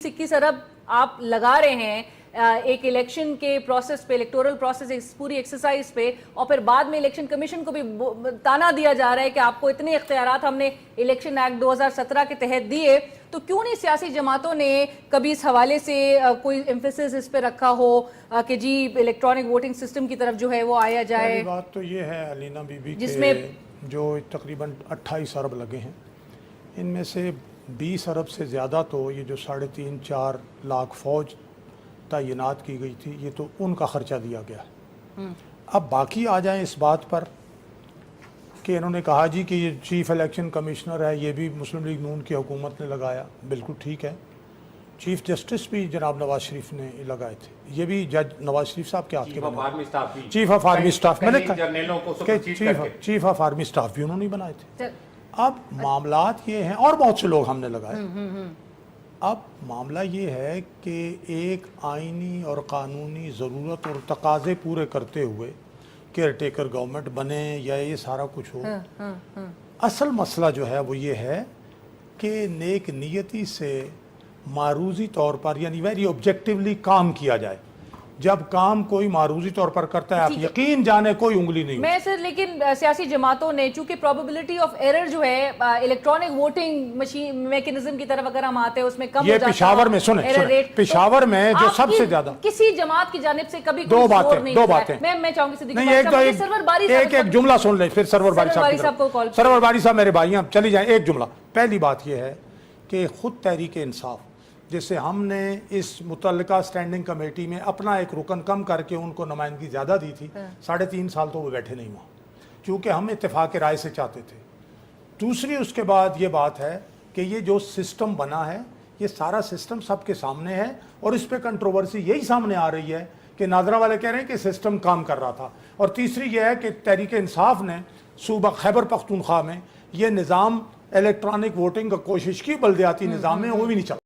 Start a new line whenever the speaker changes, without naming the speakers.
20-21 ارب آپ لگا رہے ہیں ایک الیکشن کے پروسیس پہ, الیکٹورل پروسیس پوری ایکسرسائز پہ, اور پھر بعد میں الیکشن کمیشن کو بھی تانا دیا جا رہا ہے کہ آپ کو اتنے اختیارات ہم نے الیکشن ایکٹ 2017 کے تحت دیے, تو کیوں نہیں سیاسی جماعتوں نے کبھی اس حوالے سے کوئی ایمفیسس اس پہ رکھا ہو کہ جی الیکٹرانک ووٹنگ سسٹم کی طرف جو ہے وہ آیا جائے؟
پہلی بات تو یہ ہے علینا بی بی
جس میں
جو تقریباً 28 ارب لگے ہیں, ان میں سے 20 ارب سے زیادہ تو یہ جو 3.5-4 لاکھ فوج تعینات کی گئی تھی, یہ تو ان کا خرچہ دیا گیا ہے. اب باقی آ جائیں اس بات پر کہ انہوں نے کہا جی کہ یہ چیف الیکشن کمشنر ہے, یہ بھی مسلم لیگ نون کی حکومت نے لگایا. بالکل ٹھیک ہے, چیف جسٹس بھی جناب نواز شریف نے لگائے تھے, یہ بھی جج نواز شریف صاحب کے ہاتھ کے بنے, چیف آف آرمی اسٹاف, میں نے چیف آف آرمی اسٹاف بھی انہوں نے بنائے تھے. اب معاملات یہ ہیں, اور بہت سے لوگ ہم نے لگائے. اب معاملہ یہ ہے کہ ایک آئینی اور قانونی ضرورت اور تقاضے پورے کرتے ہوئے کیئر ٹیکر گورنمنٹ بنے یا یہ سارا کچھ ہو, اصل مسئلہ جو ہے وہ یہ ہے کہ نیک نیتی سے معروضی طور پر یعنی ویری آبجیکٹیولی کام کیا جائے. جب کام کوئی معروضی طور پر کرتا ہے آپ یقین جانے کوئی انگلی نہیں.
میں سر لیکن سیاسی جماعتوں نے چونکہ پروبیبلٹی آف ایرر جو ہے الیکٹرانک ووٹنگ مشین میکنزم کی طرف اگر ہم آتے ہیں اس میں کم ہو جاتا ہے.
یہ پشاور میں سنیں پشاور میں جو سب سے زیادہ
کسی جماعت کی جانب سے کبھی دو باتیں میں چاہوں گی
ایک جملہ سن لیں پھر سرور باری صاحب میرے بھائی آپ چلی جائیں. ایک جملہ, پہلی بات یہ ہے کہ خود تحریک انصاف جیسے ہم نے اس متعلقہ سٹینڈنگ کمیٹی میں اپنا ایک رکن کم کر کے ان کو نمائندگی زیادہ دی تھی, 3.5 سال تو وہ بیٹھے نہیں وہاں, کیونکہ ہم اتفاق رائے سے چاہتے تھے. دوسری اس کے بعد یہ بات ہے کہ یہ جو سسٹم بنا ہے یہ سارا سسٹم سب کے سامنے ہے, اور اس پہ کنٹروورسی یہی سامنے آ رہی ہے کہ ناظرہ والے کہہ رہے ہیں کہ سسٹم کام کر رہا تھا, اور تیسری یہ ہے کہ تحریک انصاف نے صوبہ خیبر پختونخوا میں یہ نظام الیکٹرانک ووٹنگ کا کوشش کی, بلدیاتی نظام میں وہ بھی نہیں چلا.